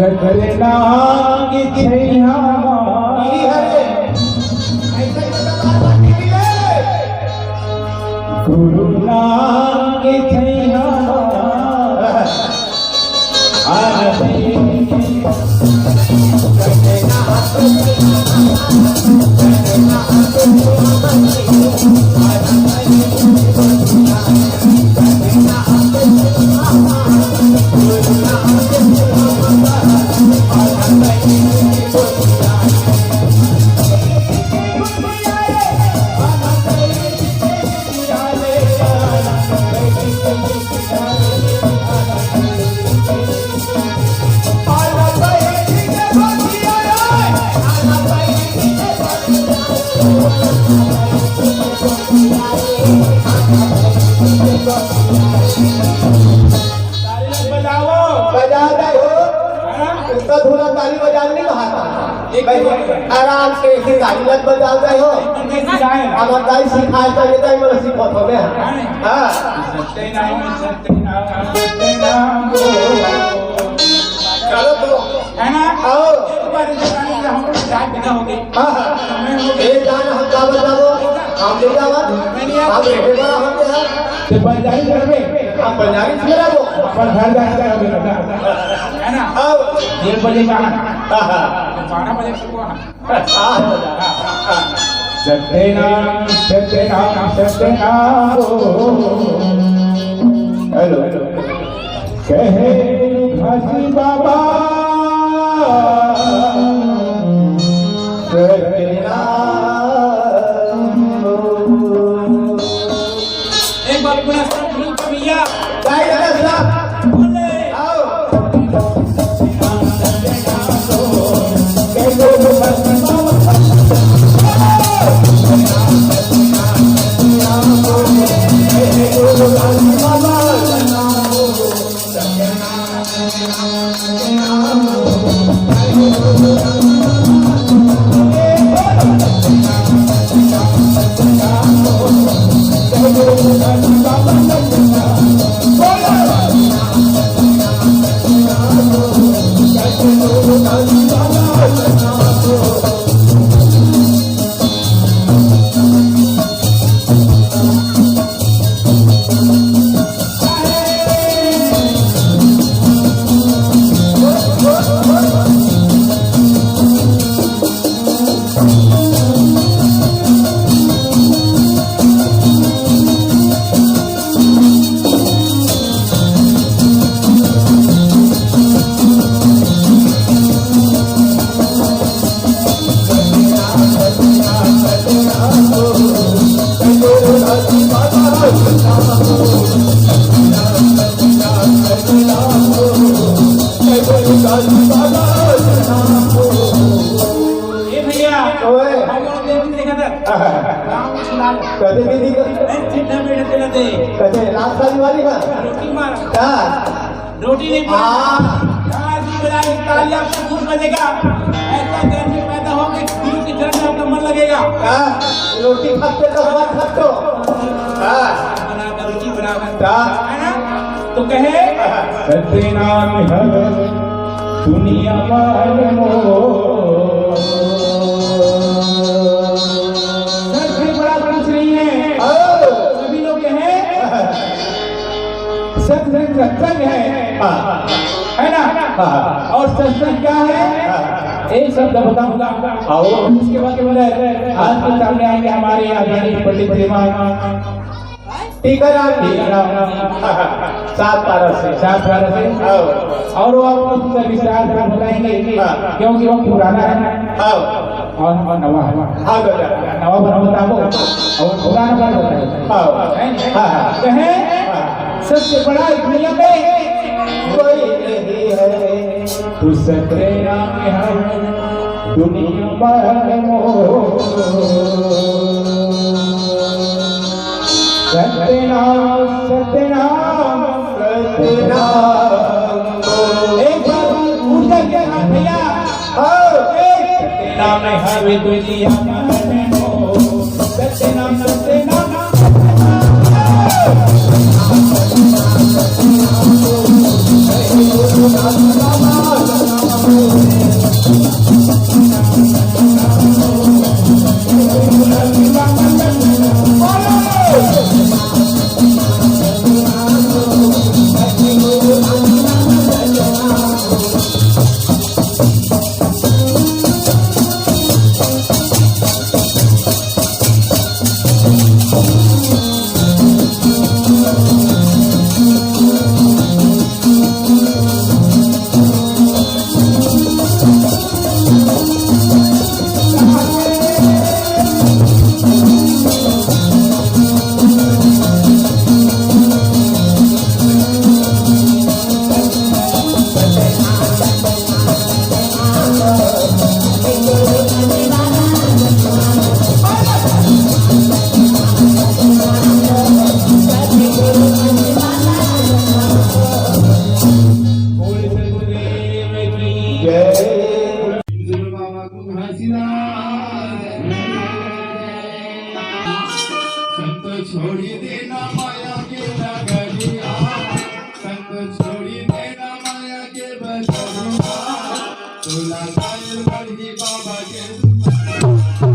सतनाम छैया माई हरे ऐसे ही तो बात की है गुरु नाम छैया ताली बजाने नहीं कहा था आराम से गाड़ी लग बजा रहे हो हमारे सिखाए तो ये मतलब सीखो तो मैं हाँ चलो तो है ना आओ एक गाना हम गा बजाओ हम ले जाओ हम रेटे बड़ा होते हैं ते पंजाबी करबे हम पंजाबी मेरा वो अपन घर जाके होगे है ना आओ 1 बजे का हां हां 12 बजे तक को हां सत्यनाम सत्यनाम सत्यनाम हेलो कहे घासी बाबा एक बार पुनः सब भैया गाय दादा साहब बोले आओ कदे भी कदे लास्ट वाली का रोटी मार हां रोटी नहीं तालियां खूब बजेगा ऐसा गर्मी पैदा हो कि गुरु की चरण में आपका मन लगेगा हां रोटी खाते तो हवा खाते हां बनाकर रोटी बनाकर हां है ना तो कहे सत्यनाम है दुनिया वाले मो सत्संग है ना और सत्संग क्या है एक शब्द बताऊंगा और उसके बाद बोले आज के सामने आएंगे हमारे आदरणीय पंडित श्रीमान टीकाराम सात पारा से और वो आपको विस्तार से बताएंगे क्योंकि वो पुराना है और नवा है नवा बना बताओ और पुराना बना बताए सबसे बड़ा दुनिया में कोई नहीं है तू सत्यनाम है दुनिया भर मोह सत्यनाम सत्यनाम सत्यनाम एक बार ऊर्जा के साथ भैया सत्यनाम है दुनिया भर मोह सत्यनाम सत्यनाम संत छोड़ी देना माया के नगरिया, संत छोड़ी देना माया के बजरिया, तोला कायल बढ़ी बाबा के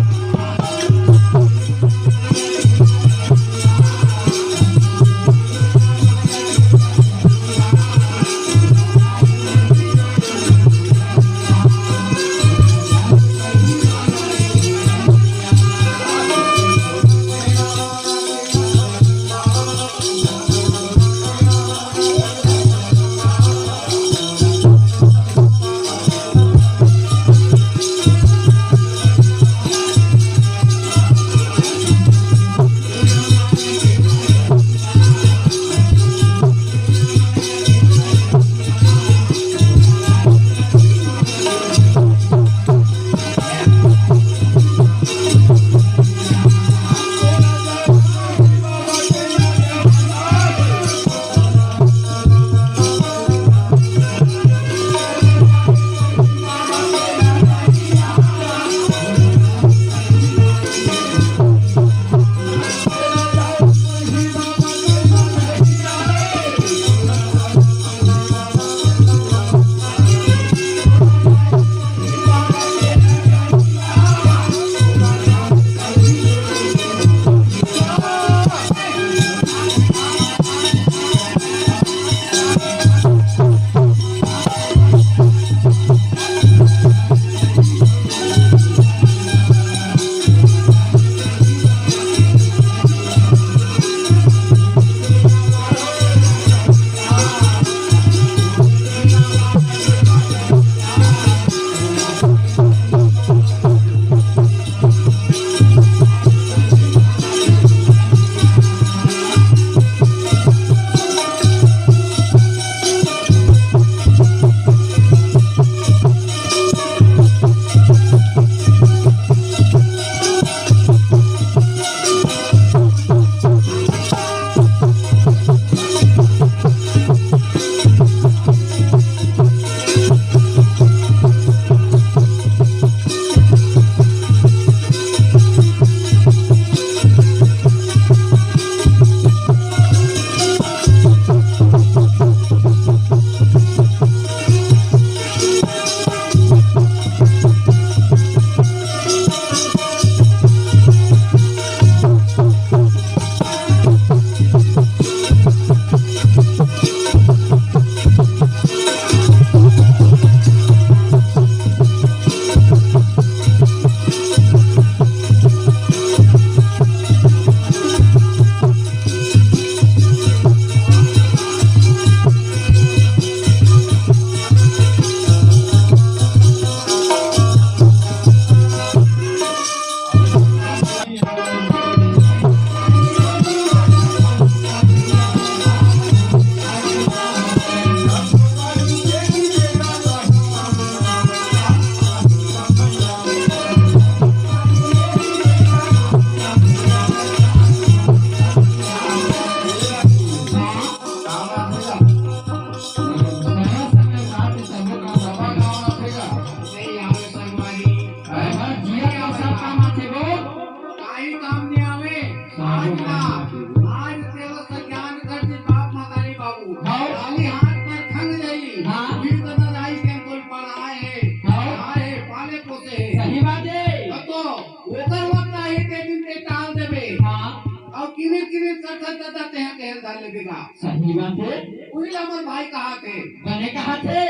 खर्चा ते अंदर लगेगा सही बात है वही हमारे भाई कहा थे बने कहा थे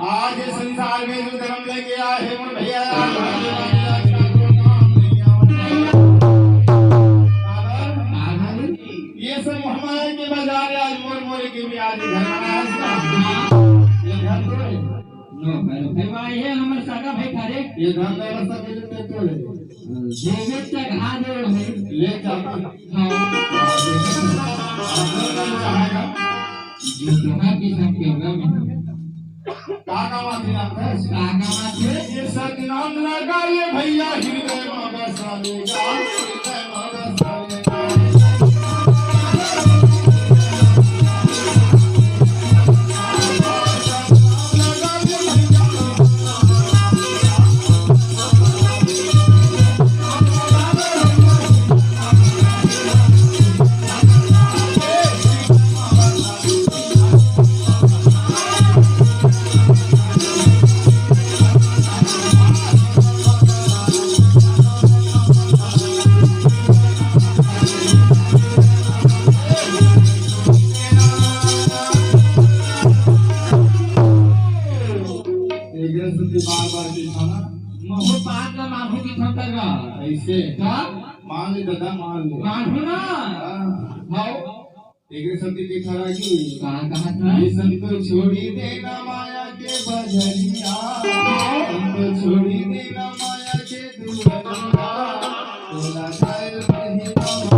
आज इस संसार में जो धर्म लेके आए हैं मोर भैया ये सब हमारे के बाजार आज मोर मोर के भी आज घर बनाया ये घर तो नो भाई भाई है हमारे सागा भाई थारे ये घर व्यवस्था के लिए तो जेबे तक आ दे है ले जाता हां चाहेगा जो दुआ की सब के होगा में काका माथे आता है सागा माथे ये सतनाम लगा ये भैया हृदय में बसा लेगा हृदय में बसा लेगा बार दिखाना महु पात का माफू की थंतरगा ऐसे का मान ले दादा मान ले माफू ना हाउ एक संति की खरा की कहा था ये संत छोड़ी देना माया के बजरिया संत छोड़ी देना माया के दुनिया तोला जाए नहीं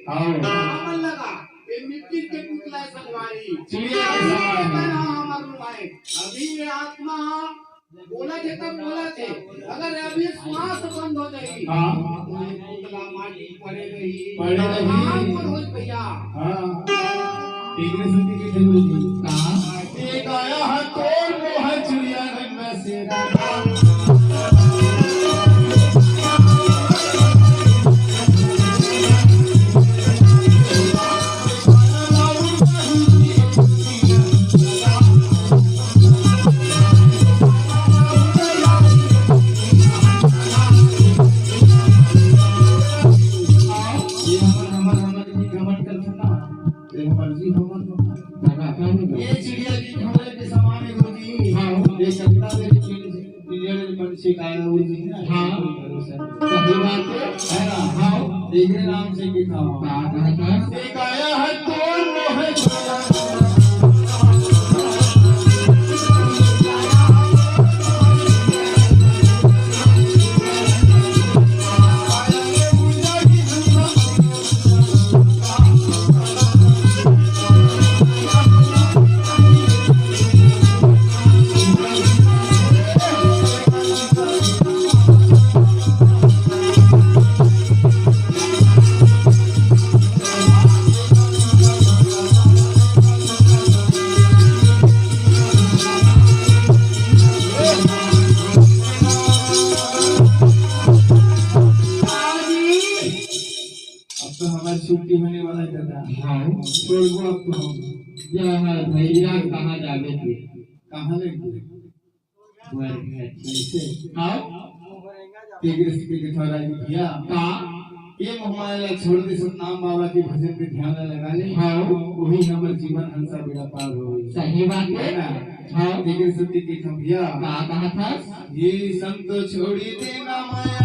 अमल लगा ये मिट्टी के पुतला संगवारी अभी ये आत्मा बोला थे तब बोला थे अगर अभी श्वास बंद हो जाएगी पुतला माटी पड़े रही भैया टिकरे सुनती के थे गुरु जी कहा एक आया है कौन वो है चिड़िया रंग से ये चिड़िया की हमारे के समान है गुरु जी हाँ ये कविता मेरी चिड़िया मन से गाया गुरु जी हाँ सही बात है ना हाँ टिकरे नाम से लिखा हुआ कहा था एक आया है कौन वो है चिड़िया तो हमारी छुट्टी होने वाला है दादा हाँ छोड़ दो अब तो हम यह भैया कहाँ जावे थे कहाँ लेंगे कैसे हाँ टिकरे से के थोड़ा भैया कहा ये हमारे छोड़ दे सब नाम बाबा के भजन पे ध्यान लगा ले हाँ वही हमारे जीवन हंसा बेड़ा पार हो गई सही बात है है ना हाँ टिकरे से के भैया कहा था ये संत छोड़ी देना माया